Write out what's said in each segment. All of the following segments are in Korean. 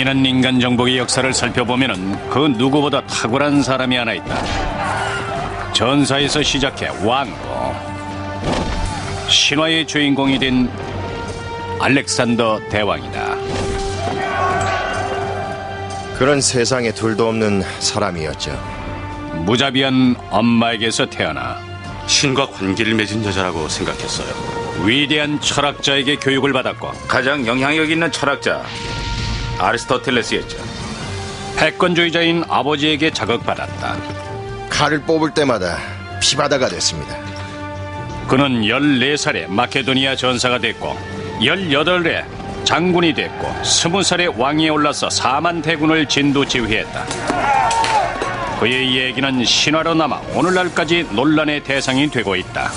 잔인한 인간 정복의 역사를 살펴보면 그 누구보다 탁월한 사람이 하나 있다. 전사에서 시작해 왕으로 신화의 주인공이 된 알렉산더 대왕이다. 그런 세상에 둘도 없는 사람이었죠. 무자비한 엄마에게서 태어나 신과 관계를 맺은 여자라고 생각했어요. 위대한 철학자에게 교육을 받았고 가장 영향력 있는 철학자 아리스토텔레스였죠. 패권주의자인 아버지에게 자극받았다. 칼을 뽑을 때마다 피바다가 됐습니다. 그는 14살에 마케도니아 전사가 됐고 18에 장군이 됐고 20살에 왕위에 올라서 4만 대군을 진두지휘했다. 그의 얘기는 신화로 남아 오늘날까지 논란의 대상이 되고 있다.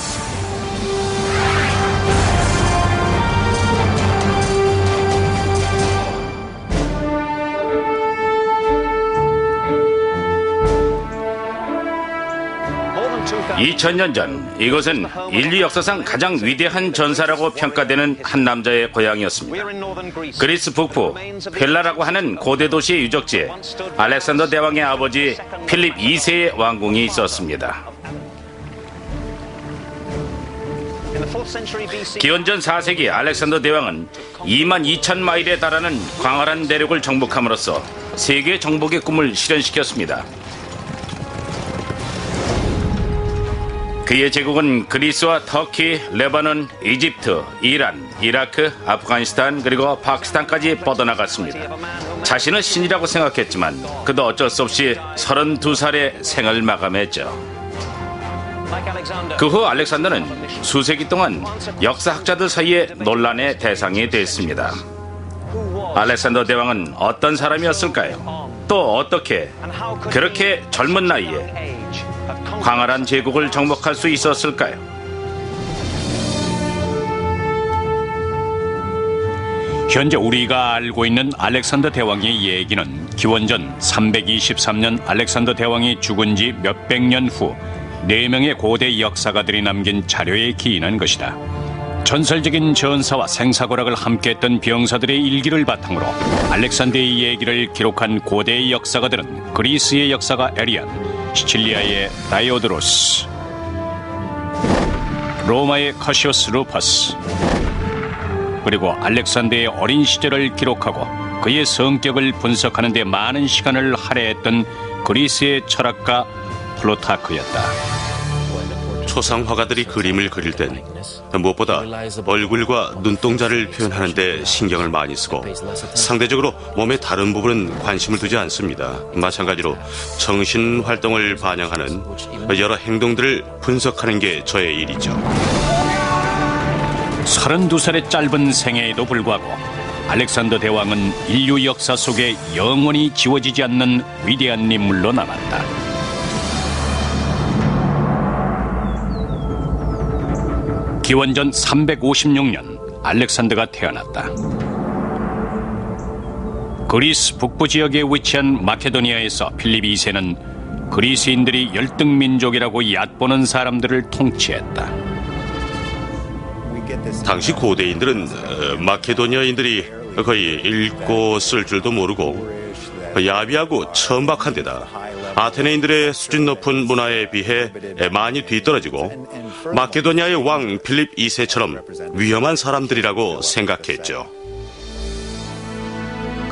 (2000년) 전 이곳은 인류 역사상 가장 위대한 전사라고 평가되는 한 남자의 고향이었습니다. 그리스 북부 펠라라고 하는 고대 도시의 유적지에 알렉산더 대왕의 아버지 필립 2세의 왕궁이 있었습니다. 기원전 4세기 알렉산더 대왕은 22,000마일에 달하는 광활한 대륙을 정복함으로써 세계 정복의 꿈을 실현시켰습니다. 그의 제국은 그리스와 터키, 레바논, 이집트, 이란, 이라크, 아프가니스탄 그리고 파키스탄까지 뻗어나갔습니다. 자신은 신이라고 생각했지만 그도 어쩔 수 없이 32살에 생을 마감했죠. 그 후 알렉산더는 수세기 동안 역사학자들 사이에 논란의 대상이 됐습니다. 알렉산더 대왕은 어떤 사람이었을까요? 또 어떻게 그렇게 젊은 나이에 광활한 제국을 정복할 수 있었을까요? 현재 우리가 알고 있는 알렉산더 대왕의 얘기는 기원전 323년 알렉산더 대왕이 죽은 지 몇백 년 후 4명의 고대 역사가들이 남긴 자료에 기인한 것이다. 전설적인 전사와 생사고락을 함께했던 병사들의 일기를 바탕으로 알렉산더의 얘기를 기록한 고대 역사가들은 그리스의 역사가 에리안, 시칠리아의 다이오드로스, 로마의 카시오스 루파스, 그리고 알렉산더의 어린 시절을 기록하고 그의 성격을 분석하는 데 많은 시간을 할애했던 그리스의 철학가 플루타크였다. 초상 화가들이 그림을 그릴 땐 무엇보다 얼굴과 눈동자를 표현하는 데 신경을 많이 쓰고 상대적으로 몸의 다른 부분은 관심을 두지 않습니다. 마찬가지로 정신 활동을 반영하는 여러 행동들을 분석하는 게 저의 일이죠. 32살의 짧은 생애에도 불구하고 알렉산더 대왕은 인류 역사 속에 영원히 지워지지 않는 위대한 인물로 남았다. 기원전 356년 알렉산더가 태어났다. 그리스 북부 지역에 위치한 마케도니아에서 필립 2세는 그리스인들이 열등민족이라고 얕보는 사람들을 통치했다. 당시 고대인들은 마케도니아인들이 거의 읽고 쓸 줄도 모르고 야비하고 천박한 데다 아테네인들의 수준 높은 문화에 비해 많이 뒤떨어지고 마케도니아의 왕 필립 2세처럼 위험한 사람들이라고 생각했죠.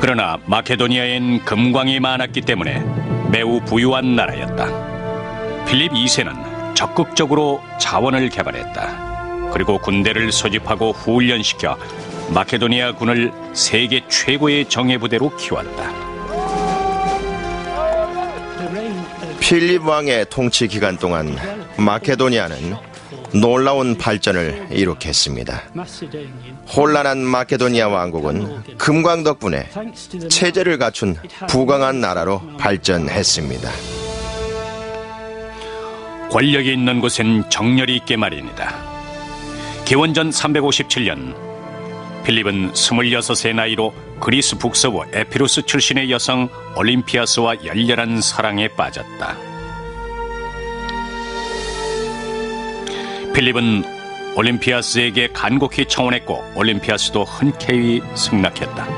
그러나 마케도니아엔 금광이 많았기 때문에 매우 부유한 나라였다. 필립 2세는 적극적으로 자원을 개발했다. 그리고 군대를 소집하고 훈련시켜 마케도니아 군을 세계 최고의 정예부대로 키웠다. 필립 왕의 통치 기간 동안 마케도니아는 놀라운 발전을 이룩했습니다. 혼란한 마케도니아 왕국은 금광 덕분에 체제를 갖춘 부강한 나라로 발전했습니다. 권력이 있는 곳엔 정열이 있게 마련이다. 기원전 357년 필립은 26세 나이로 그리스 북서부 에피루스 출신의 여성 올림피아스와 열렬한 사랑에 빠졌다. 필립은 올림피아스에게 간곡히 청혼했고 올림피아스도 흔쾌히 승낙했다.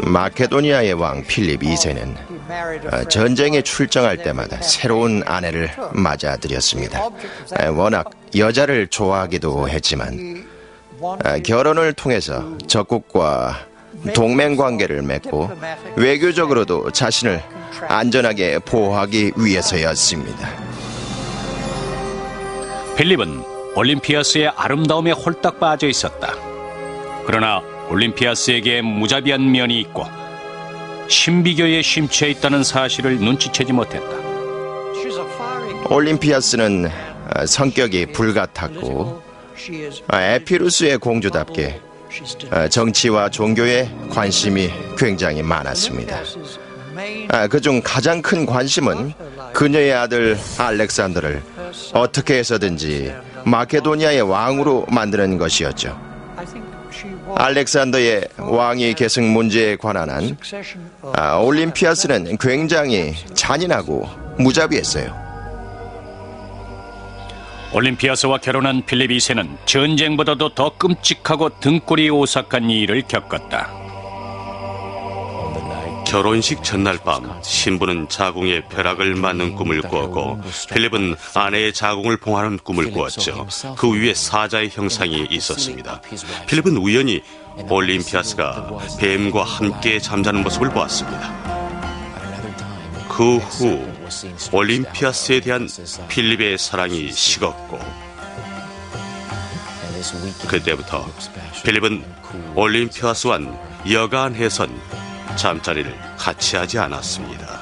마케도니아의 왕 필립 2세는 전쟁에 출정할 때마다 새로운 아내를 맞아들였습니다. 워낙 여자를 좋아하기도 했지만 결혼을 통해서 적국과 동맹 관계를 맺고 외교적으로도 자신을 안전하게 보호하기 위해서였습니다. 필립은 올림피아스의 아름다움에 홀딱 빠져 있었다. 그러나 올림피아스에게 무자비한 면이 있고 신비교에 심취해 있다는 사실을 눈치채지 못했다. 올림피아스는 성격이 불같았고 에피루스의 공주답게 정치와 종교에 관심이 굉장히 많았습니다. 그중 가장 큰 관심은 그녀의 아들 알렉산더를 어떻게 해서든지 마케도니아의 왕으로 만드는 것이었죠. 알렉산더의 왕위 계승 문제에 관한 한 올림피아스는 굉장히 잔인하고 무자비했어요. 올림피아스와 결혼한 필립 2세는 전쟁보다도 더 끔찍하고 등골이 오싹한 일을 겪었다. 결혼식 전날 밤 신부는 자궁에 벼락을 맞는 꿈을 꾸었고 필립은 아내의 자궁을 봉하는 꿈을 꾸었죠. 그 위에 사자의 형상이 있었습니다. 필립은 우연히 올림피아스가 뱀과 함께 잠자는 모습을 보았습니다. 그 후 올림피아스에 대한 필립의 사랑이 식었고 그때부터 필립은 올림피아스와는 여간해선 잠자리를 같이 하지 않았습니다.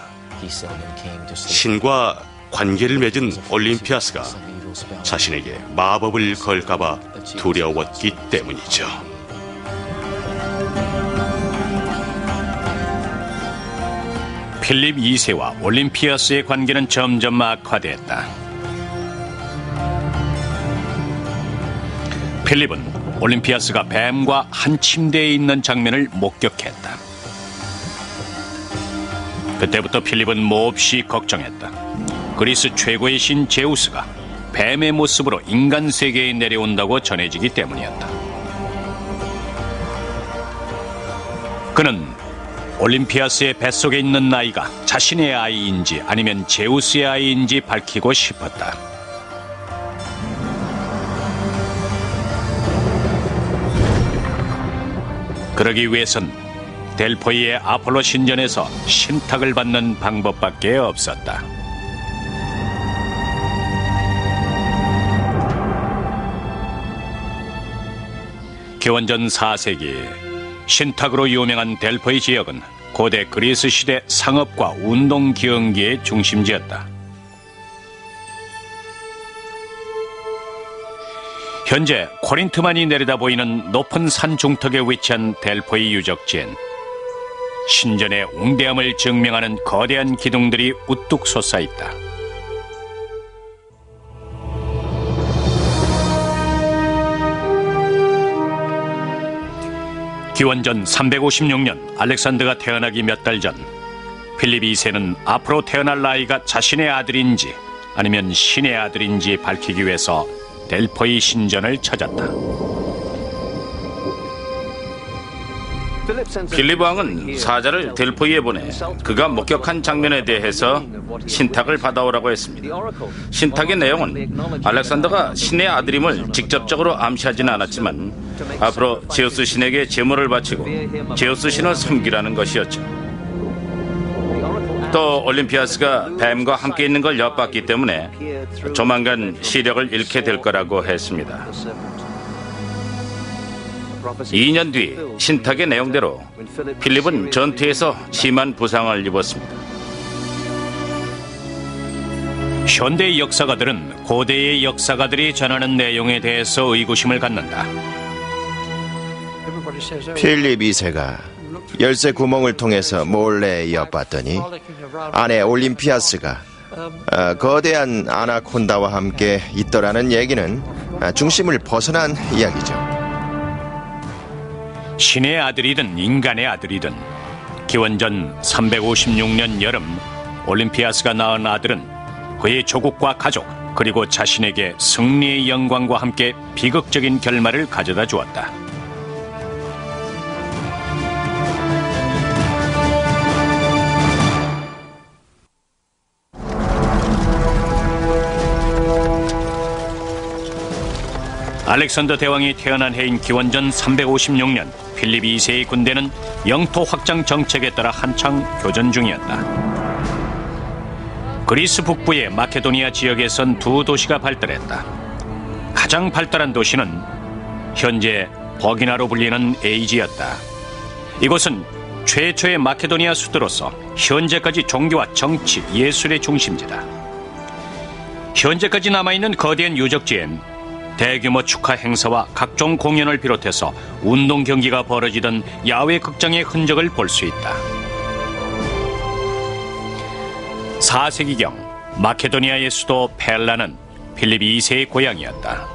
신과 관계를 맺은 올림피아스가 자신에게 마법을 걸까봐 두려웠기 때문이죠. 필립 2세와 올림피아스의 관계는 점점 악화됐다. 필립은 올림피아스가 뱀과 한 침대에 있는 장면을 목격했다. 그때부터 필립은 몹시 걱정했다. 그리스 최고의 신 제우스가 뱀의 모습으로 인간 세계에 내려온다고 전해지기 때문이었다. 그는 올림피아스의 뱃속에 있는 아이가 자신의 아이인지 아니면 제우스의 아이인지 밝히고 싶었다. 그러기 위해선 델포이의 아폴로 신전에서 신탁을 받는 방법밖에 없었다. 기원전 4세기 신탁으로 유명한 델포이 지역은 고대 그리스 시대 상업과 운동 경기의 중심지였다. 현재 코린트만이 내려다 보이는 높은 산 중턱에 위치한 델포이 유적지엔 신전의 웅대함을 증명하는 거대한 기둥들이 우뚝 솟아있다. 기원전 356년 알렉산더가 태어나기 몇 달 전 필립 2세는 앞으로 태어날 아이가 자신의 아들인지 아니면 신의 아들인지 밝히기 위해서 델포이 신전을 찾았다. 필립 왕은 사자를 델포이에 보내 그가 목격한 장면에 대해서 신탁을 받아오라고 했습니다. 신탁의 내용은 알렉산더가 신의 아들임을 직접적으로 암시하지는 않았지만 앞으로 제우스 신에게 제물을 바치고 제우스 신을 섬기라는 것이었죠. 또 올림피아스가 뱀과 함께 있는 걸 엿봤기 때문에 조만간 시력을 잃게 될 거라고 했습니다. 2년 뒤 신탁의 내용대로 필립은 전투에서 심한 부상을 입었습니다. 현대 역사가들은 고대의 역사가들이 전하는 내용에 대해서 의구심을 갖는다. 필립 2세가 열쇠 구멍을 통해서 몰래 엿봤더니 아내 올림피아스가 거대한 아나콘다와 함께 있더라는 얘기는 중심을 벗어난 이야기죠. 신의 아들이든 인간의 아들이든 기원전 356년 여름 올림피아스가 낳은 아들은 그의 조국과 가족 그리고 자신에게 승리의 영광과 함께 비극적인 결말을 가져다 주었다. 알렉산더 대왕이 태어난 해인 기원전 356년 필립 2세의 군대는 영토 확장 정책에 따라 한창 교전 중이었다. 그리스 북부의 마케도니아 지역에선 두 도시가 발달했다. 가장 발달한 도시는 현재 버기나로 불리는 에이지였다. 이곳은 최초의 마케도니아 수도로서 현재까지 종교와 정치, 예술의 중심지다. 현재까지 남아있는 거대한 유적지엔 대규모 축하 행사와 각종 공연을 비롯해서 운동 경기가 벌어지던 야외 극장의 흔적을 볼 수 있다. 4세기경 마케도니아의 수도 펠라는 필립 2세의 고향이었다.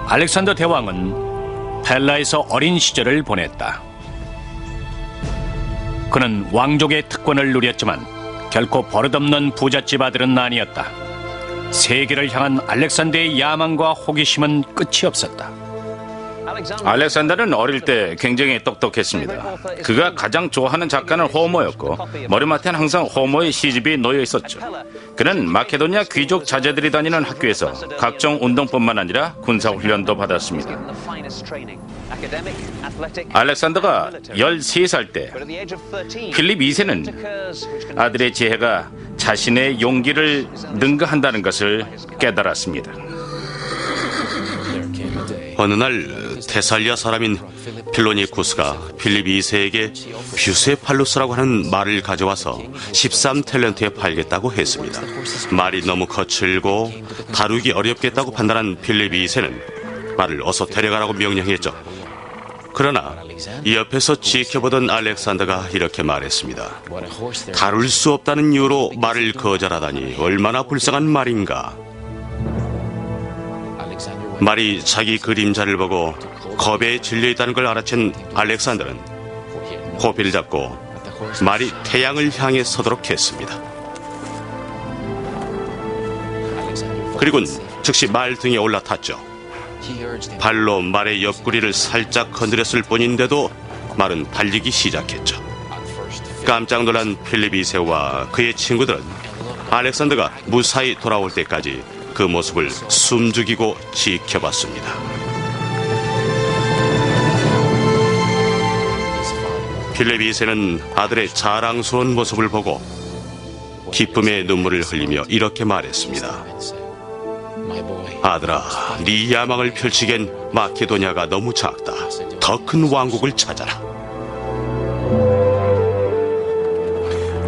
알렉산더 대왕은 펠라에서 어린 시절을 보냈다. 그는 왕족의 특권을 누렸지만 결코 버릇없는 부잣집 아들은 아니었다. 세계를 향한 알렉산더의 야망과 호기심은 끝이 없었다. 알렉산더는 어릴 때 굉장히 똑똑했습니다. 그가 가장 좋아하는 작가는 호모였고 머리맡엔 항상 호모의 시집이 놓여 있었죠. 그는 마케도니아 귀족 자제들이 다니는 학교에서 각종 운동뿐만 아니라 군사훈련도 받았습니다. 알렉산더가 13살 때 필립 2세는 아들의 지혜가 자신의 용기를 능가한다는 것을 깨달았습니다. 어느 날 테살리아 사람인 필로니쿠스가 필립 2세에게 뷰세팔루스라고 하는 말을 가져와서 13탤런트에 팔겠다고 했습니다. 말이 너무 거칠고 다루기 어렵겠다고 판단한 필립 2세는 말을 어서 데려가라고 명령했죠. 그러나 이 옆에서 지켜보던 알렉산더가 이렇게 말했습니다. 다룰 수 없다는 이유로 말을 거절하다니 얼마나 불쌍한 말인가. 말이 자기 그림자를 보고 겁에 질려있다는 걸 알아챈 알렉산더는 호비를 잡고 말이 태양을 향해 서도록 했습니다. 그리고는 즉시 말 등에 올라탔죠. 발로 말의 옆구리를 살짝 건드렸을 뿐인데도 말은 달리기 시작했죠. 깜짝 놀란 필립 2세와 그의 친구들은 알렉산더가 무사히 돌아올 때까지 그 모습을 숨죽이고 지켜봤습니다. 필립 2세는 아들의 자랑스러운 모습을 보고 기쁨의 눈물을 흘리며 이렇게 말했습니다. 아들아, 네 야망을 펼치기엔 마케도니아가 너무 작다. 더 큰 왕국을 찾아라.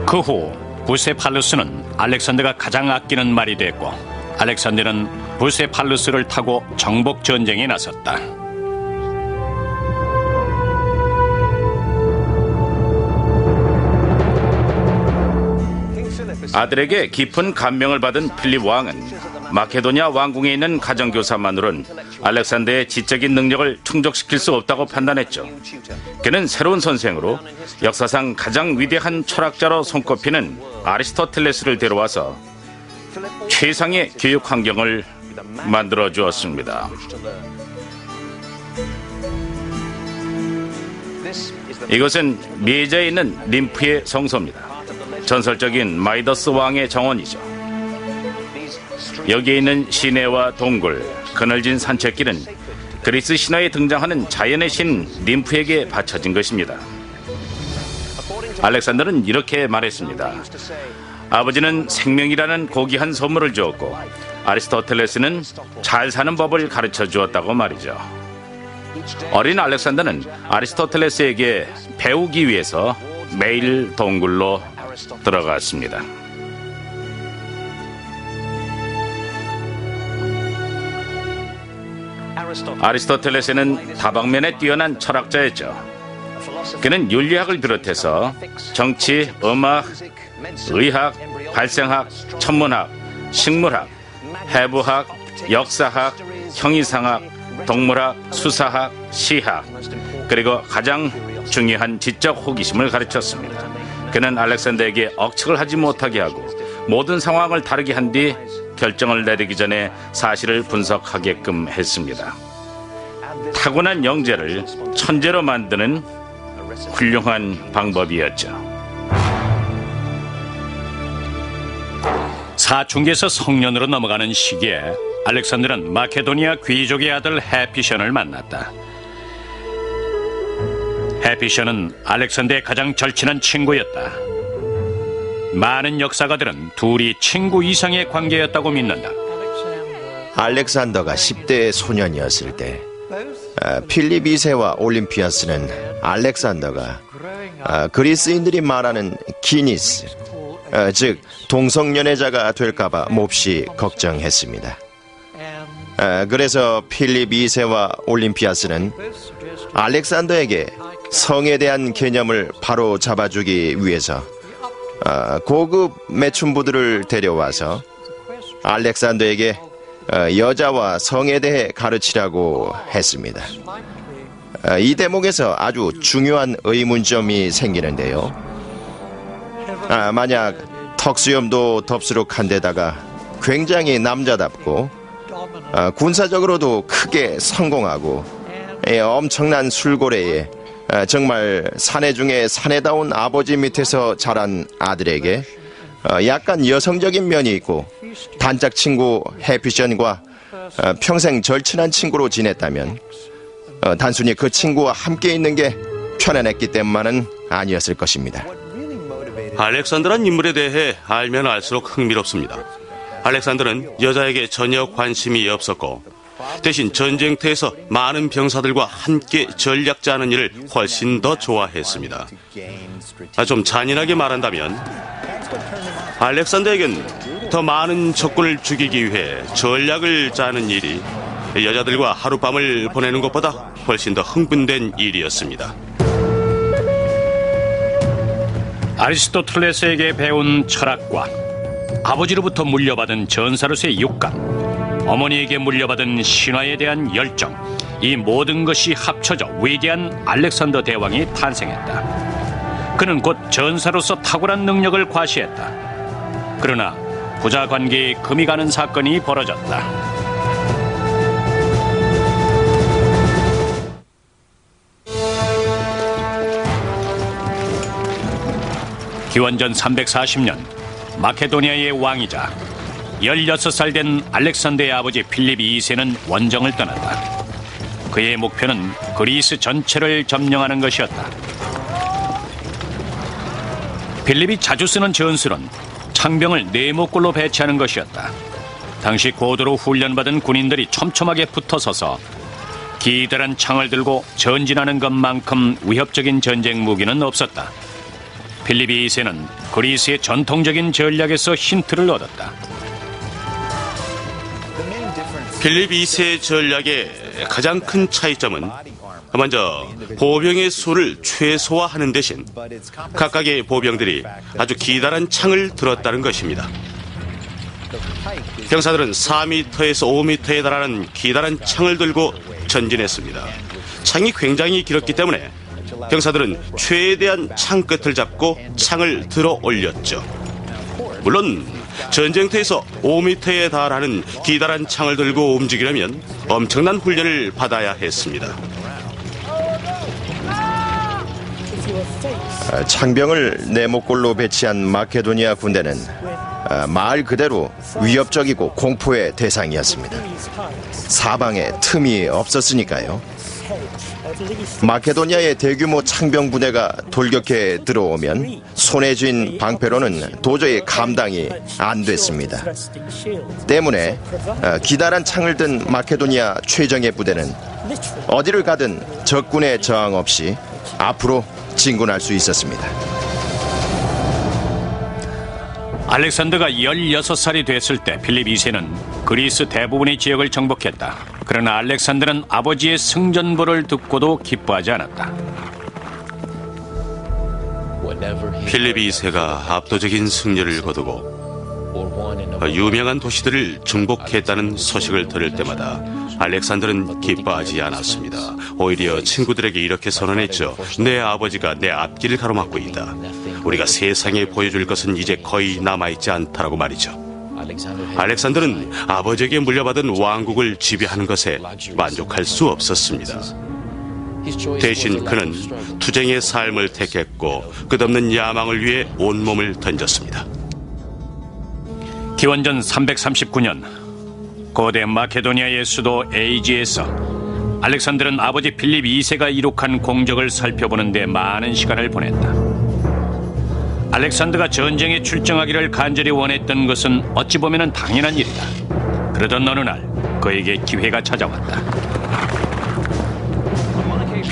그 후 부세팔루스는 알렉산더가 가장 아끼는 말이 됐고 알렉산더는 부세팔루스를 타고 정복 전쟁에 나섰다. 아들에게 깊은 감명을 받은 필립 왕은 마케도니아 왕궁에 있는 가정교사만으로는 알렉산더의 지적인 능력을 충족시킬 수 없다고 판단했죠. 그는 새로운 선생으로 역사상 가장 위대한 철학자로 손꼽히는 아리스토텔레스를 데려와서 최상의 교육 환경을 만들어 주었습니다. 이것은 미에자에 있는 림프의 성소입니다. 전설적인 마이더스 왕의 정원이죠. 여기에 있는 시내와 동굴, 그늘진 산책길은 그리스 신화에 등장하는 자연의 신 림프에게 바쳐진 것입니다. 알렉산더는 이렇게 말했습니다. 아버지는 생명이라는 고귀한 선물을 주었고 아리스토텔레스는 잘 사는 법을 가르쳐 주었다고 말이죠. 어린 알렉산더는 아리스토텔레스에게 배우기 위해서 매일 동굴로 들어갔습니다. 아리스토텔레스는 다방면에 뛰어난 철학자였죠. 그는 윤리학을 비롯해서 정치, 음악, 의학, 발생학, 천문학, 식물학, 해부학, 역사학, 형이상학, 동물학, 수사학, 시학, 그리고 가장 중요한 지적 호기심을 가르쳤습니다. 그는 알렉산더에게 억측을 하지 못하게 하고 모든 상황을 다르게 한 뒤 결정을 내리기 전에 사실을 분석하게끔 했습니다. 타고난 영재를 천재로 만드는 훌륭한 방법이었죠. 사춘기에서 성년으로 넘어가는 시기에 알렉산더는 마케도니아 귀족의 아들 헤피션을 만났다. 헤피션은 알렉산더의 가장 절친한 친구였다. 많은 역사가들은 둘이 친구 이상의 관계였다고 믿는다. 알렉산더가 10대 소년이었을 때 필립 2세와 올림피아스는 알렉산더가 그리스인들이 말하는 기니스, 즉 동성연애자가 될까봐 몹시 걱정했습니다. 그래서 필립 2세와 올림피아스는 알렉산더에게 성에 대한 개념을 바로 잡아주기 위해서 고급 매춘부들을 데려와서 알렉산더에게 여자와 성에 대해 가르치라고 했습니다. 이 대목에서 아주 중요한 의문점이 생기는데요. 만약 턱수염도 덥수룩한 데다가 굉장히 남자답고 군사적으로도 크게 성공하고 엄청난 술고래에 정말 사내 중에 사내다운 아버지 밑에서 자란 아들에게 약간 여성적인 면이 있고 단짝 친구 해피션과 평생 절친한 친구로 지냈다면 단순히 그 친구와 함께 있는 게 편안했기 때문만은 아니었을 것입니다. 알렉산더란 인물에 대해 알면 알수록 흥미롭습니다. 알렉산더는 여자에게 전혀 관심이 없었고 대신 전쟁터에서 많은 병사들과 함께 전략 짜는 일을 훨씬 더 좋아했습니다. 좀 잔인하게 말한다면 알렉산더에겐 더 많은 적군을 죽이기 위해 전략을 짜는 일이 여자들과 하룻밤을 보내는 것보다 훨씬 더 흥분된 일이었습니다. 아리스토텔레스에게 배운 철학과 아버지로부터 물려받은 전사로서의 육감, 어머니에게 물려받은 신화에 대한 열정, 이 모든 것이 합쳐져 위대한 알렉산더 대왕이 탄생했다. 그는 곧 전사로서 탁월한 능력을 과시했다. 그러나 부자 관계에 금이 가는 사건이 벌어졌다. 기원전 340년 마케도니아의 왕이자 16살 된 알렉산더의 아버지 필립 2세는 원정을 떠났다. 그의 목표는 그리스 전체를 점령하는 것이었다. 필립이 자주 쓰는 전술은 창병을 네모꼴로 배치하는 것이었다. 당시 고도로 훈련받은 군인들이 촘촘하게 붙어서서 기다란 창을 들고 전진하는 것만큼 위협적인 전쟁 무기는 없었다. 필립 2세는 그리스의 전통적인 전략에서 힌트를 얻었다. 필립 2세의 전략의 가장 큰 차이점은 먼저 보병의 수를 최소화하는 대신 각각의 보병들이 아주 기다란 창을 들었다는 것입니다. 병사들은 4m에서 5m에 달하는 기다란 창을 들고 전진했습니다. 창이 굉장히 길었기 때문에 병사들은 최대한 창 끝을 잡고 창을 들어 올렸죠. 물론 전쟁터에서 5m에 달하는 기다란 창을 들고 움직이려면 엄청난 훈련을 받아야 했습니다. 창병을 네모꼴로 배치한 마케도니아 군대는 말 그대로 위협적이고 공포의 대상이었습니다. 사방에 틈이 없었으니까요. 마케도니아의 대규모 창병 부대가 돌격해 들어오면 손에 쥔 방패로는 도저히 감당이 안 됐습니다. 때문에 기다란 창을 든 마케도니아 최정예 부대는 어디를 가든 적군의 저항 없이 앞으로 진군할 수 있었습니다. 알렉산더가 16살이 됐을 때 필립 2세는 그리스 대부분의 지역을 정복했다. 그러나 알렉산더는 아버지의 승전보를 듣고도 기뻐하지 않았다. 필립 2세가 압도적인 승리를 거두고 유명한 도시들을 정복했다는 소식을 들을 때마다 알렉산더는 기뻐하지 않았습니다. 오히려 친구들에게 이렇게 선언했죠. 내 아버지가 내 앞길을 가로막고 있다. 우리가 세상에 보여줄 것은 이제 거의 남아있지 않다라고 말이죠. 알렉산더는 아버지에게 물려받은 왕국을 지배하는 것에 만족할 수 없었습니다. 대신 그는 투쟁의 삶을 택했고 끝없는 야망을 위해 온몸을 던졌습니다. 기원전 339년 고대 마케도니아의 수도 에이지에서 알렉산더는 아버지 필립 2세가 이룩한 공적을 살펴보는 데 많은 시간을 보냈다. 알렉산더가 전쟁에 출정하기를 간절히 원했던 것은 어찌 보면 당연한 일이다. 그러던 어느 날 그에게 기회가 찾아왔다.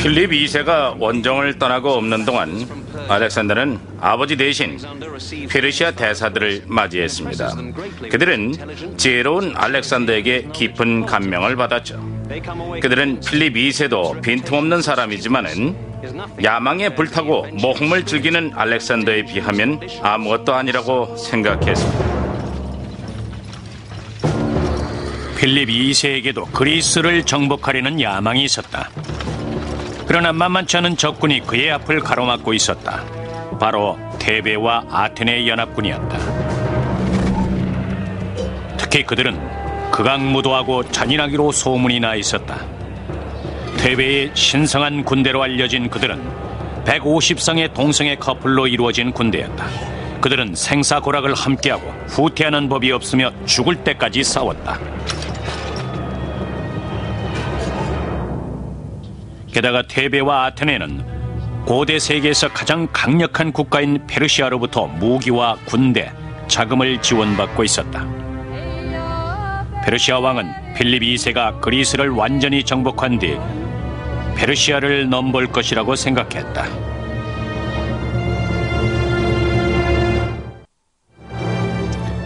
필립 2세가 원정을 떠나고 없는 동안 알렉산더는 아버지 대신 페르시아 대사들을 맞이했습니다. 그들은 지혜로운 알렉산더에게 깊은 감명을 받았죠. 그들은 필립 2세도 빈틈없는 사람이지만은 야망에 불타고 모험을 즐기는 알렉산더에 비하면 아무것도 아니라고 생각했습니다. 필립 2세에게도 그리스를 정복하려는 야망이 있었다. 그러나 만만치 않은 적군이 그의 앞을 가로막고 있었다. 바로 테베와 아테네 연합군이었다. 특히 그들은 극악무도하고 잔인하기로 소문이 나 있었다. 테베의 신성한 군대로 알려진 그들은 150상의 동성애 커플로 이루어진 군대였다. 그들은 생사고락을 함께하고 후퇴하는 법이 없으며 죽을 때까지 싸웠다. 게다가 테베와 아테네는 고대 세계에서 가장 강력한 국가인 페르시아로부터 무기와 군대, 자금을 지원받고 있었다. 페르시아 왕은 필립 2세가 그리스를 완전히 정복한 뒤 페르시아를 넘볼 것이라고 생각했다.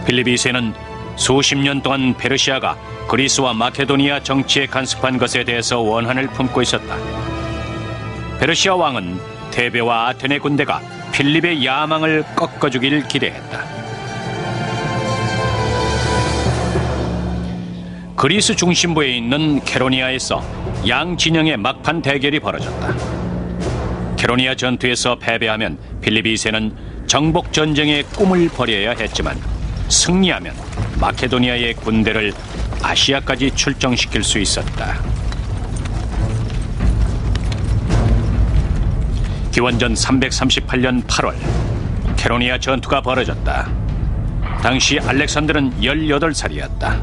필립 2세는 수십 년 동안 페르시아가 그리스와 마케도니아 정치에 간섭한 것에 대해서 원한을 품고 있었다. 페르시아 왕은 테베와 아테네 군대가 필립의 야망을 꺾어주길 기대했다. 그리스 중심부에 있는 케로니아에서 양 진영의 막판 대결이 벌어졌다. 케로니아 전투에서 패배하면 필립 2세는 정복 전쟁의 꿈을 버려야 했지만 승리하면 마케도니아의 군대를 아시아까지 출정시킬 수 있었다. 기원전 338년 8월 케로니아 전투가 벌어졌다. 당시 알렉산더는 18살이었다.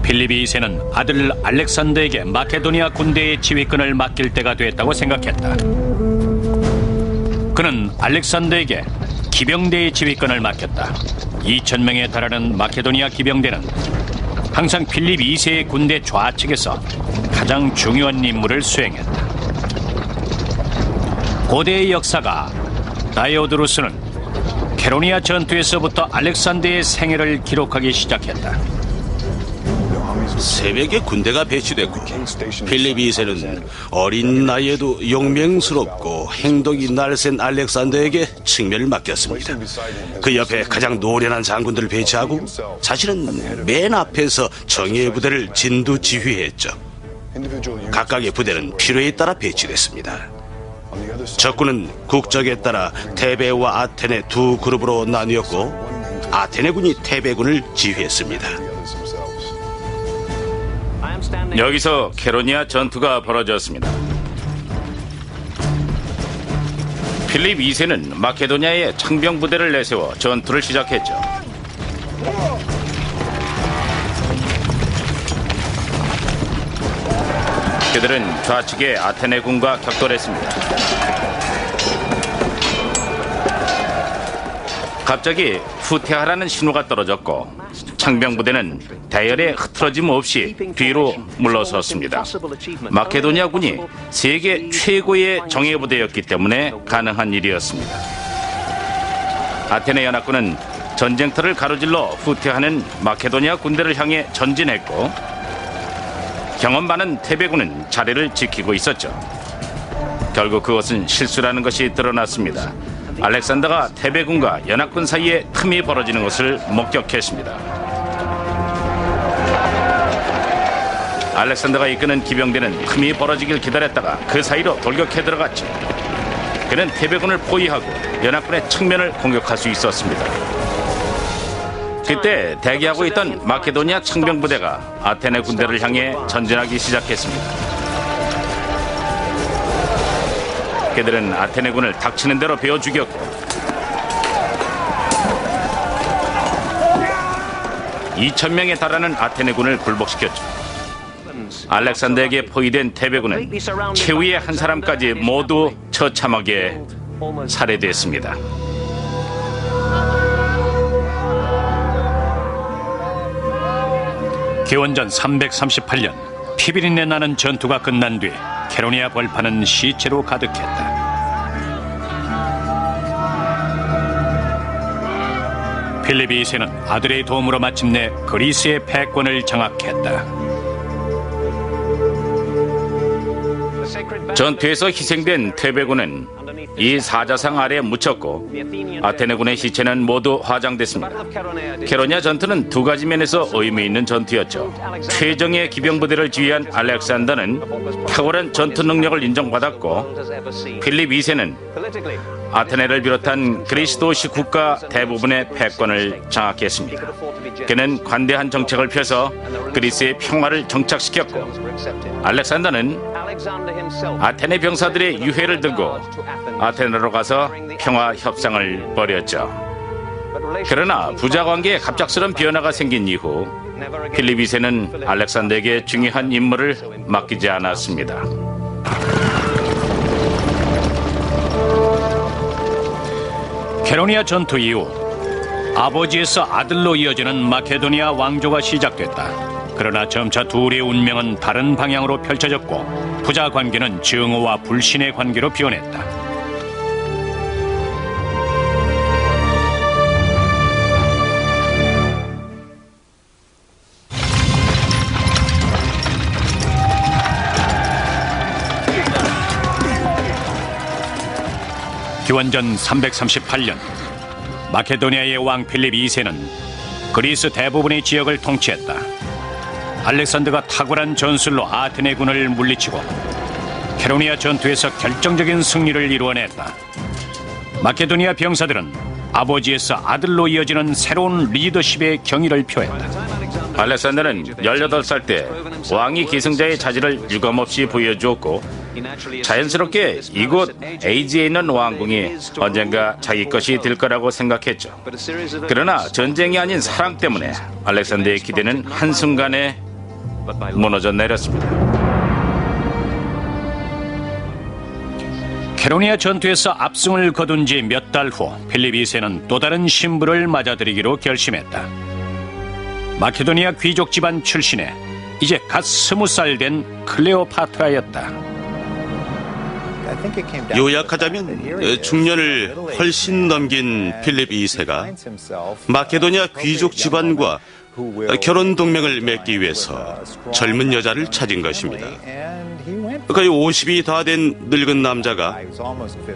필립 2세는 아들 알렉산더에게 마케도니아 군대의 지휘권을 맡길 때가 됐다고 생각했다. 그는 알렉산더에게 기병대의 지휘권을 맡겼다. 2,000명에 달하는 마케도니아 기병대는 항상 필립 2세의 군대 좌측에서 가장 중요한 임무를 수행했다. 고대의 역사가 다이오드루스는 케로니아 전투에서부터 알렉산더의 생애를 기록하기 시작했다. 새벽에 군대가 배치됐고 필립 2세는 어린 나이에도 용맹스럽고 행동이 날쌘 알렉산더에게 측면을 맡겼습니다. 그 옆에 가장 노련한 장군들을 배치하고 자신은 맨 앞에서 정예의 부대를 진두지휘했죠. 각각의 부대는 필요에 따라 배치됐습니다. 적군은 국적에 따라 테베와 아테네 두 그룹으로 나뉘었고 아테네군이 테베군을 지휘했습니다. 여기서 케로니아 전투가 벌어졌습니다. 필립 2세는 마케도니아에 창병 부대를 내세워 전투를 시작했죠. 그들은 좌측의 아테네군과 격돌했습니다. 갑자기 후퇴하라는 신호가 떨어졌고 창병 부대는 대열에 흐트러짐 없이 뒤로 물러섰습니다. 마케도니아군이 세계 최고의 정예부대였기 때문에 가능한 일이었습니다. 아테네 연합군은 전쟁터를 가로질러 후퇴하는 마케도니아 군대를 향해 전진했고 경험 많은 테베군은 자리를 지키고 있었죠. 결국 그것은 실수라는 것이 드러났습니다. 알렉산더가 테베군과 연합군 사이에 틈이 벌어지는 것을 목격했습니다. 알렉산더가 이끄는 기병대는 틈이 벌어지길 기다렸다가 그 사이로 돌격해 들어갔죠. 그는 테베군을 포위하고 연합군의 측면을 공격할 수 있었습니다. 그때 대기하고 있던 마케도니아 창병 부대가 아테네 군대를 향해 전진하기 시작했습니다. 그들은 아테네군을 닥치는 대로 베어 죽였고 2,000명에 달하는 아테네군을 굴복시켰죠. 알렉산더에게 포위된 테베군은 최후의 한 사람까지 모두 처참하게 살해됐습니다. 기원전 338년 피비린내 나는 전투가 끝난 뒤 캐로니아 벌판은 시체로 가득했다. 필립 2세는 아들의 도움으로 마침내 그리스의 패권을 장악했다. 전투에서 희생된 테베군은 이 사자상 아래에 묻혔고 아테네군의 시체는 모두 화장됐습니다. 캐로니아 전투는 두 가지 면에서 의미 있는 전투였죠. 최정예 기병부대를 지휘한 알렉산더는 탁월한 전투 능력을 인정받았고, 필립 2세는 아테네를 비롯한 그리스 도시 국가 대부분의 패권을 장악했습니다. 그는 관대한 정책을 펴서 그리스의 평화를 정착시켰고, 알렉산더는 아테네 병사들의 유해를 들고 아테네로 가서 평화 협상을 벌였죠. 그러나 부자 관계에 갑작스런 변화가 생긴 이후 필립 2세는 알렉산더에게 중요한 임무를 맡기지 않았습니다. 캐로니아 전투 이후 아버지에서 아들로 이어지는 마케도니아 왕조가 시작됐다. 그러나 점차 둘의 운명은 다른 방향으로 펼쳐졌고 부자 관계는 증오와 불신의 관계로 변했다. 기원전 338년 마케도니아의 왕 필립 2세는 그리스 대부분의 지역을 통치했다. 알렉산더가 탁월한 전술로 아테네군을 물리치고 캐로니아 전투에서 결정적인 승리를 이루어냈다. 마케도니아 병사들은 아버지에서 아들로 이어지는 새로운 리더십의 경의를 표했다. 알렉산더는 18살 때 왕이 기승자의 자질을 유감없이 보여주었고, 자연스럽게 이곳 에이지에 있는 왕궁이 언젠가 자기 것이 될 거라고 생각했죠. 그러나 전쟁이 아닌 사랑 때문에 알렉산더의 기대는 한순간에 무너져 내렸습니다. 캐로니아 전투에서 압승을 거둔 지 몇 달 후 필립 2세는 또 다른 신부를 맞아들이기로 결심했다. 마케도니아 귀족 집안 출신의 이제 갓 20살 된 클레오파트라였다. 요약하자면 중년을 훨씬 넘긴 필립 2세가 마케도니아 귀족 집안과 결혼 동맹을 맺기 위해서 젊은 여자를 찾은 것입니다. 거의 50이 다 된 늙은 남자가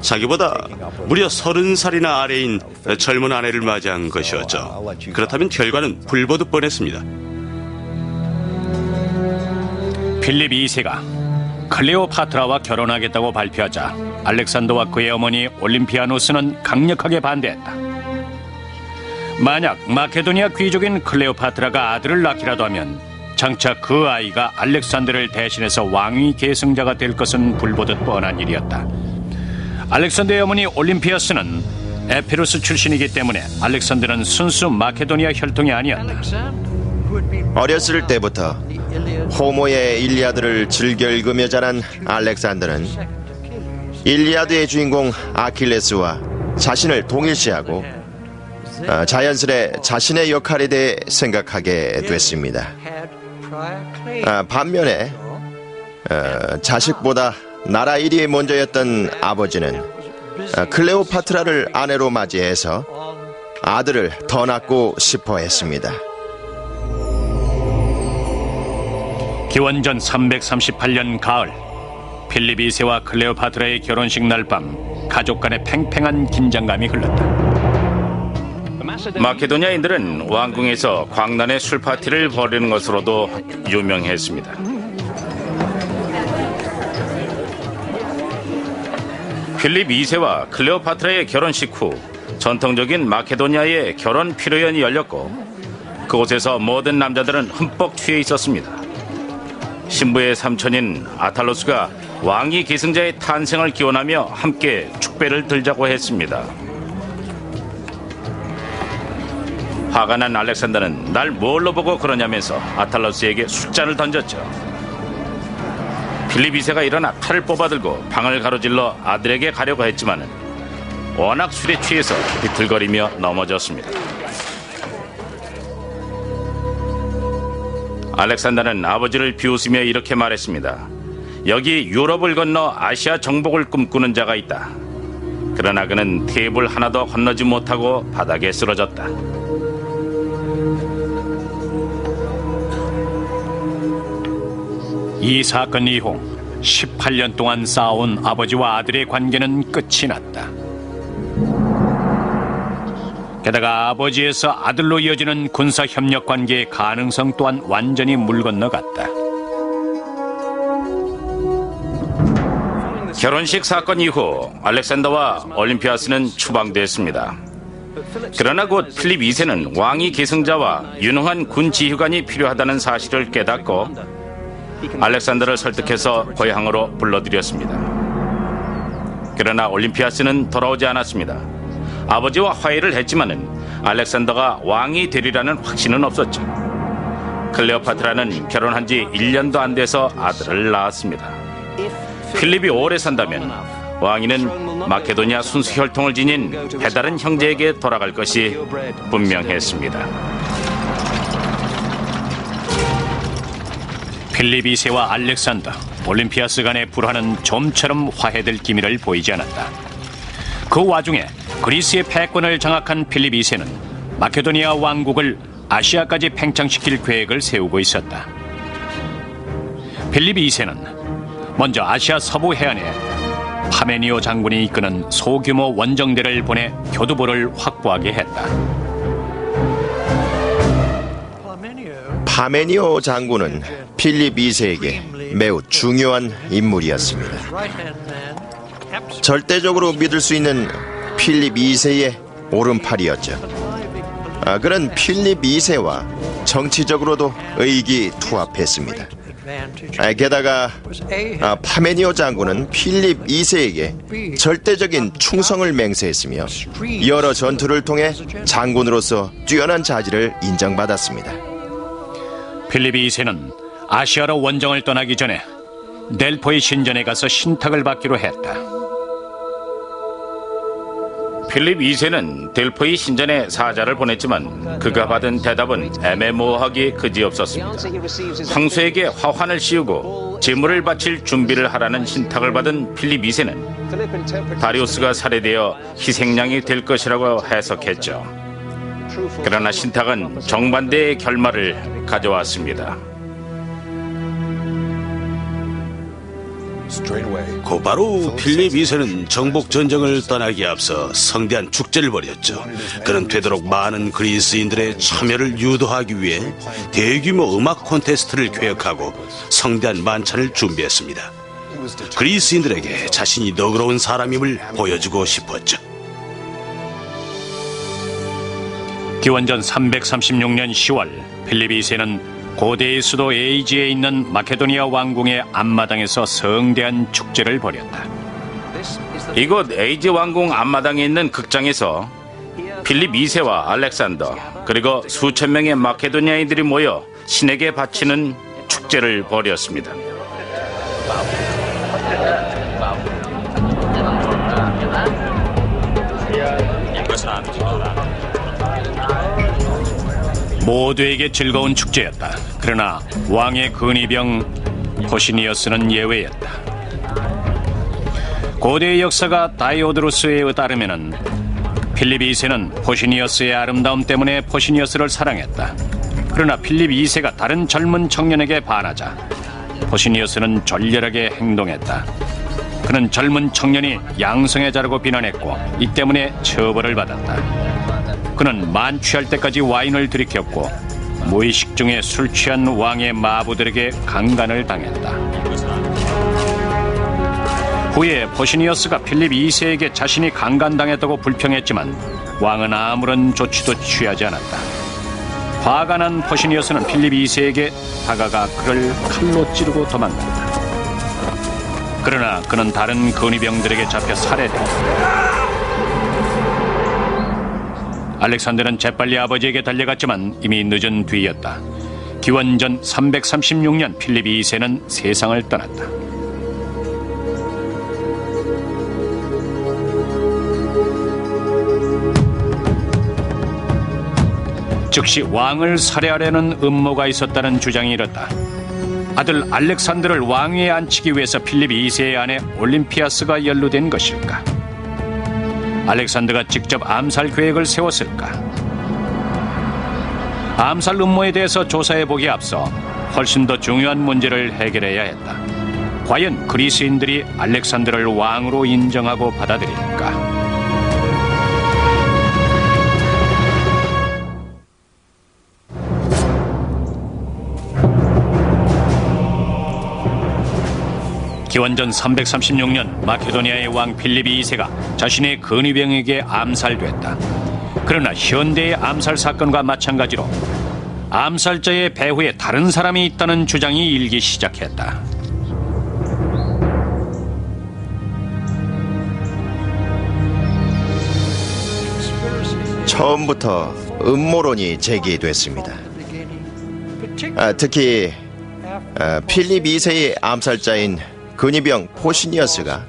자기보다 무려 30살이나 아래인 젊은 아내를 맞이한 것이었죠. 그렇다면 결과는 불보듯 뻔했습니다. 필립 2세가 클레오파트라와 결혼하겠다고 발표하자 알렉산더와 그의 어머니 올림피아노스는 강력하게 반대했다. 만약 마케도니아 귀족인 클레오파트라가 아들을 낳기라도 하면 장차 그 아이가 알렉산더를 대신해서 왕위 계승자가 될 것은 불보듯 뻔한 일이었다. 알렉산더의 어머니 올림피아스는 에피루스 출신이기 때문에 알렉산더는 순수 마케도니아 혈통이 아니었다. 어렸을 때부터 호모의 일리아드를 즐겨 읽으며 자란 알렉산더는 일리아드의 주인공 아킬레스와 자신을 동일시하고 자연스레 자신의 역할에 대해 생각하게 됐습니다. 반면에 자식보다 나라 일이 먼저였던 아버지는 클레오파트라를 아내로 맞이해서 아들을 더 낳고 싶어 했습니다. 기원전 338년 가을, 필립 2세와 클레오파트라의 결혼식 날 밤 가족 간의 팽팽한 긴장감이 흘렀다. 마케도니아인들은 왕궁에서 광란의 술 파티를 벌이는 것으로도 유명했습니다. 필립 2세와 클레오파트라의 결혼식 후 전통적인 마케도니아의 결혼 피로연이 열렸고, 그곳에서 모든 남자들은 흠뻑 취해 있었습니다. 신부의 삼촌인 아탈로스가 왕위 계승자의 탄생을 기원하며 함께 축배를 들자고 했습니다. 화가 난 알렉산더는 날 뭘로 보고 그러냐면서 아탈러스에게 술잔을 던졌죠. 필립 2세가 일어나 칼을 뽑아들고 방을 가로질러 아들에게 가려고 했지만 워낙 술에 취해서 비틀거리며 넘어졌습니다. 알렉산더는 아버지를 비웃으며 이렇게 말했습니다. 여기 유럽을 건너 아시아 정복을 꿈꾸는 자가 있다. 그러나 그는 테이블 하나도 건너지 못하고 바닥에 쓰러졌다. 이 사건 이후 18년 동안 쌓아온 아버지와 아들의 관계는 끝이 났다. 게다가 아버지에서 아들로 이어지는 군사협력 관계의 가능성 또한 완전히 물 건너갔다. 결혼식 사건 이후 알렉산더와 올림피아스는 추방됐습니다. 그러나 곧 필립 2세는 왕위 계승자와 유능한 군 지휘관이 필요하다는 사실을 깨닫고 알렉산더를 설득해서 고향으로 불러들였습니다. 그러나 올림피아스는 돌아오지 않았습니다. 아버지와 화해를 했지만은 알렉산더가 왕이 되리라는 확신은 없었죠. 클레오파트라는 결혼한 지 1년도 안 돼서 아들을 낳았습니다. 필립이 오래 산다면 왕위는 마케도니아 순수 혈통을 지닌 배다른 형제에게 돌아갈 것이 분명했습니다. 필립 2세와 알렉산더, 올림피아스 간의 불화는 좀처럼 화해될 기미를 보이지 않았다. 그 와중에 그리스의 패권을 장악한 필립 2세는 마케도니아 왕국을 아시아까지 팽창시킬 계획을 세우고 있었다. 필립 2세는 먼저 아시아 서부 해안에 파메니오 장군이 이끄는 소규모 원정대를 보내 교두보를 확보하게 했다. 파메니오 장군은 필립 2세에게 매우 중요한 인물이었습니다. 절대적으로 믿을 수 있는 필립 2세의 오른팔이었죠. 그는 필립 2세와 정치적으로도 의기투합했습니다. 게다가 파메니오 장군은 필립 2세에게 절대적인 충성을 맹세했으며 여러 전투를 통해 장군으로서 뛰어난 자질을 인정받았습니다. 필립 2세는 아시아로 원정을 떠나기 전에 델포이 신전에 가서 신탁을 받기로 했다. 필립 2세는 델포이 신전에 사자를 보냈지만 그가 받은 대답은 애매모호하기 그지없었습니다. 황소에게 화환을 씌우고 제물을 바칠 준비를 하라는 신탁을 받은 필립 2세는 다리우스가 살해되어 희생양이 될 것이라고 해석했죠. 그러나 신탁은 정반대의 결말을 가져왔습니다. 곧바로 필립 2세는 정복 전쟁을 떠나기에 앞서 성대한 축제를 벌였죠. 그는 되도록 많은 그리스인들의 참여를 유도하기 위해 대규모 음악 콘테스트를 계획하고 성대한 만찬을 준비했습니다. 그리스인들에게 자신이 너그러운 사람임을 보여주고 싶었죠. 기원전 336년 10월 필립 2세는 고대의 수도 에이지에 있는 마케도니아 왕궁의 앞마당에서 성대한 축제를 벌였다. 이곳 에이지 왕궁 앞마당에 있는 극장에서 필립 2세와 알렉산더 그리고 수천 명의 마케도니아인들이 모여 신에게 바치는 축제를 벌였습니다. 모두에게 즐거운 축제였다. 그러나 왕의 근위병 포시니어스는 예외였다. 고대의 역사가 다이오드로스에 따르면 필립 2세는 포시니어스의 아름다움 때문에 포시니어스를 사랑했다. 그러나 필립 2세가 다른 젊은 청년에게 반하자 포시니어스는 졸렬하게 행동했다. 그는 젊은 청년이 양성의 자라고 비난했고 이 때문에 처벌을 받았다. 그는 만취할 때까지 와인을 들이켰고 무의식 중에 술 취한 왕의 마부들에게 강간을 당했다. 후에 포시니어스가 필립 2세에게 자신이 강간당했다고 불평했지만 왕은 아무런 조치도 취하지 않았다. 화가 난 포시니어스는 필립 2세에게 다가가 그를 칼로 찌르고 도망갔다. 그러나 그는 다른 근위병들에게 잡혀 살해되었다. 알렉산더는 재빨리 아버지에게 달려갔지만 이미 늦은 뒤였다. 기원전 336년 필립 2세는 세상을 떠났다. 즉시 왕을 살해하려는 음모가 있었다는 주장이 일었다. 아들 알렉산더를 왕위에 앉히기 위해서 필립 2세의 아내 올림피아스가 연루된 것일까? 알렉산더가 직접 암살 계획을 세웠을까? 암살 음모에 대해서 조사해보기에 앞서 훨씬 더 중요한 문제를 해결해야 했다. 과연 그리스인들이 알렉산더를 왕으로 인정하고 받아들일까? 기원전 336년 마케도니아의 왕 필립 2세가 자신의 근위병에게 암살됐다. 그러나 현대의 암살 사건과 마찬가지로 암살자의 배후에 다른 사람이 있다는 주장이 일기 시작했다. 처음부터 음모론이 제기됐습니다. 특히 필립 2세의 암살자인 근위병 포시니어스가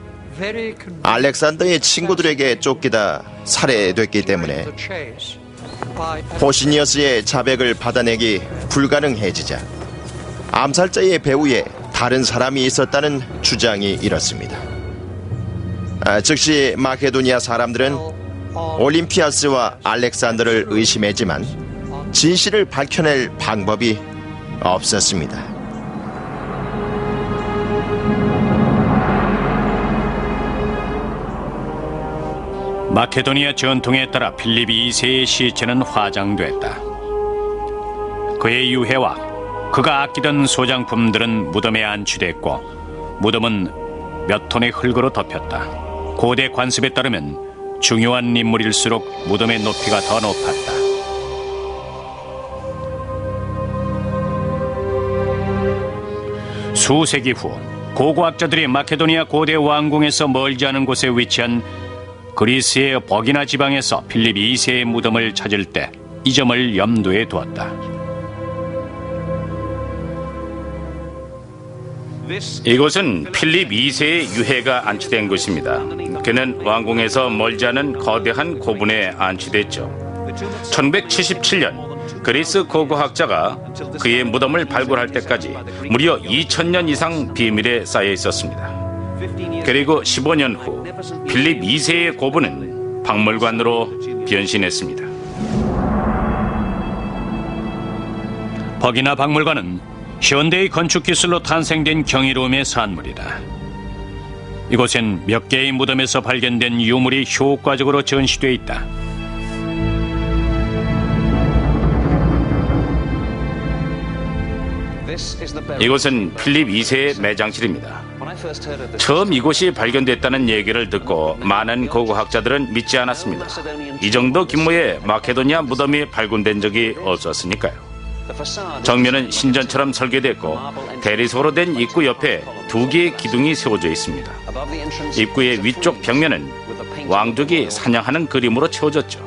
알렉산더의 친구들에게 쫓기다 살해됐기 때문에 포시니어스의 자백을 받아내기 불가능해지자 암살자의 배후에 다른 사람이 있었다는 주장이 일었습니다. 즉시 마케도니아 사람들은 올림피아스와 알렉산더를 의심했지만 진실을 밝혀낼 방법이 없었습니다. 마케도니아 전통에 따라 필립 2세의 시체는 화장됐다. 그의 유해와 그가 아끼던 소장품들은 무덤에 안치됐고 무덤은 몇 톤의 흙으로 덮였다. 고대 관습에 따르면 중요한 인물일수록 무덤의 높이가 더 높았다. 수세기 후 고고학자들이 마케도니아 고대 왕궁에서 멀지 않은 곳에 위치한 그리스의 버기나 지방에서 필립 2세의 무덤을 찾을 때 이 점을 염두에 두었다. 이곳은 필립 2세의 유해가 안치된 곳입니다. 그는 왕궁에서 멀지 않은 거대한 고분에 안치됐죠. 1977년 그리스 고고학자가 그의 무덤을 발굴할 때까지 무려 2000년 이상 비밀에 쌓여 있었습니다. 그리고 15년 후 필립 2세의 고분은 박물관으로 변신했습니다. 버기나 박물관은 현대의 건축 기술로 탄생된 경이로움의 산물이다. 이곳엔 몇 개의 무덤에서 발견된 유물이 효과적으로 전시되어 있다. 이곳은 필립 2세의 매장실입니다. 처음 이곳이 발견됐다는 얘기를 듣고 많은 고고학자들은 믿지 않았습니다. 이 정도 규모의 마케도니아 무덤이 발굴된 적이 없었으니까요. 정면은 신전처럼 설계됐고 대리석으로 된 입구 옆에 2개의 기둥이 세워져 있습니다. 입구의 위쪽 벽면은 왕족이 사냥하는 그림으로 채워졌죠.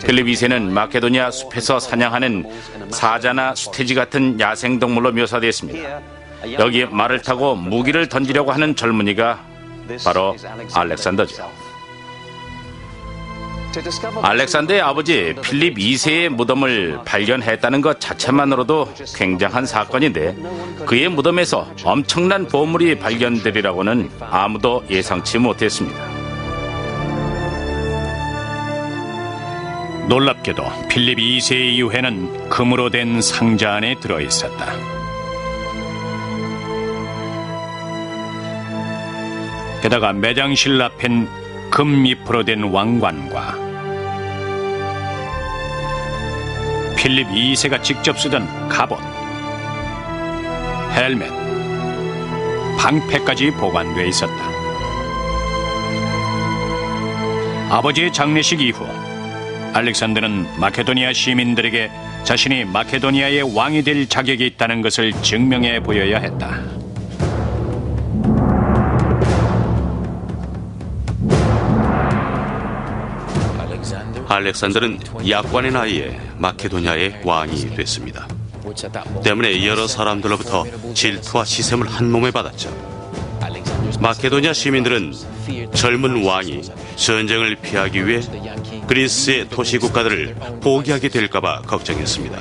필립 2세는 마케도니아 숲에서 사냥하는 사자나 수태지 같은 야생동물로 묘사되었습니다. 여기에 말을 타고 무기를 던지려고 하는 젊은이가 바로 알렉산더죠. 알렉산더의 아버지 필립 2세의 무덤을 발견했다는 것 자체만으로도 굉장한 사건인데 그의 무덤에서 엄청난 보물이 발견되리라고는 아무도 예상치 못했습니다. 놀랍게도 필립 2세의 유해는 금으로 된 상자 안에 들어있었다. 게다가 매장실 앞엔 금잎으로 된 왕관과 필립 2세가 직접 쓰던 갑옷, 헬멧, 방패까지 보관돼 있었다. 아버지의 장례식 이후 알렉산더는 마케도니아 시민들에게 자신이 마케도니아의 왕이 될 자격이 있다는 것을 증명해 보여야 했다. 알렉산더는 약관의 나이에 마케도니아의 왕이 됐습니다. 때문에 여러 사람들로부터 질투와 시샘을 한 몸에 받았죠. 마케도니아 시민들은 젊은 왕이 전쟁을 피하기 위해 그리스의 도시 국가들을 포기하게 될까봐 걱정했습니다.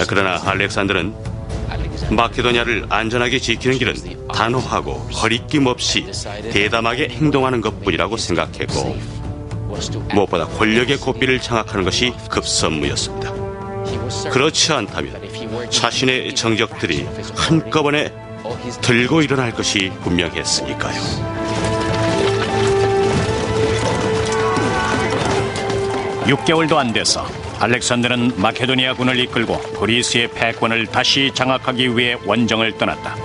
그러나 알렉산더는 마케도니아를 안전하게 지키는 길은 단호하고 거리낌 없이 대담하게 행동하는 것뿐이라고 생각했고, 무엇보다 권력의 고삐를 장악하는 것이 급선무였습니다. 그렇지 않다면 자신의 정적들이 한꺼번에 들고 일어날 것이 분명했으니까요. 육 개월도 안 돼서 알렉산더는 마케도니아군을 이끌고 그리스의 패권을 다시 장악하기 위해 원정을 떠났다.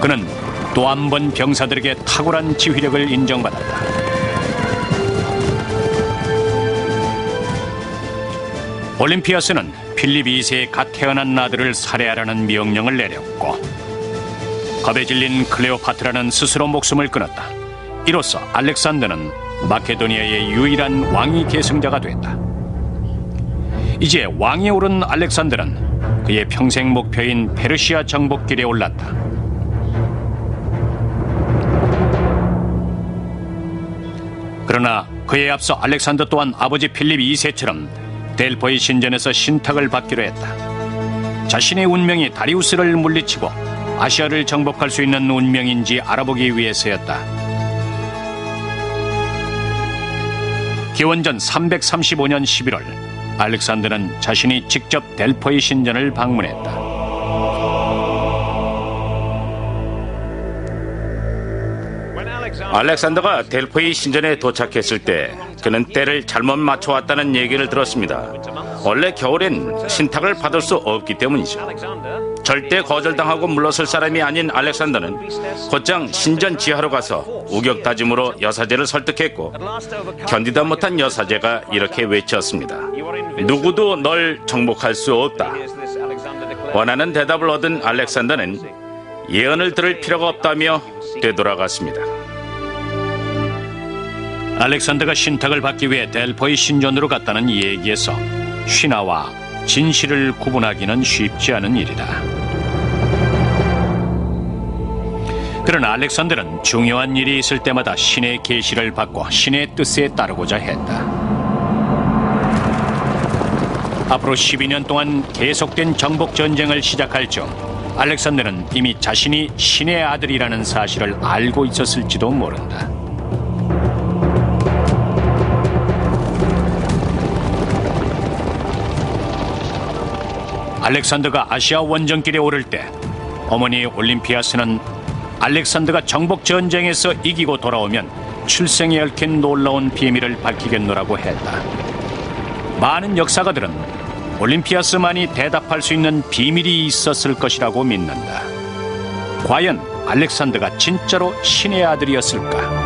그는 또 한 번 병사들에게 탁월한 지휘력을 인정받았다. 올림피아스는 필립 2세의 갓 태어난 아들을 살해하라는 명령을 내렸고, 겁에 질린 클레오파트라는 스스로 목숨을 끊었다. 이로써 알렉산더는 마케도니아의 유일한 왕위 계승자가 됐다. 이제 왕위에 오른 알렉산더는 그의 평생 목표인 페르시아 정복길에 올랐다. 그러나 그에 앞서 알렉산더 또한 아버지 필립 2세처럼 델포이 신전에서 신탁을 받기로 했다. 자신의 운명이 다리우스를 물리치고 아시아를 정복할 수 있는 운명인지 알아보기 위해서였다. 기원전 335년 11월 알렉산더는 자신이 직접 델포이 신전을 방문했다. 알렉산더가 델포이 신전에 도착했을 때 그는 때를 잘못 맞춰왔다는 얘기를 들었습니다. 원래 겨울엔 신탁을 받을 수 없기 때문이죠. 절대 거절당하고 물러설 사람이 아닌 알렉산더는 곧장 신전 지하로 가서 우격다짐으로 여사제를 설득했고, 견디다 못한 여사제가 이렇게 외쳤습니다. 누구도 널 정복할 수 없다. 원하는 대답을 얻은 알렉산더는 예언을 들을 필요가 없다며 되돌아갔습니다. 알렉산더가 신탁을 받기 위해 델포이 신전으로 갔다는 얘기에서 신화와 진실을 구분하기는 쉽지 않은 일이다. 그러나 알렉산더는 중요한 일이 있을 때마다 신의 계시를 받고 신의 뜻에 따르고자 했다. 앞으로 12년 동안 계속된 정복 전쟁을 시작할 중 알렉산더는 이미 자신이 신의 아들이라는 사실을 알고 있었을지도 모른다. 알렉산더가 아시아 원정길에 오를 때 어머니 올림피아스는 알렉산더가 정복 전쟁에서 이기고 돌아오면 출생에 얽힌 놀라운 비밀을 밝히겠노라고 했다. 많은 역사가들은 올림피아스만이 대답할 수 있는 비밀이 있었을 것이라고 믿는다. 과연 알렉산더가 진짜로 신의 아들이었을까?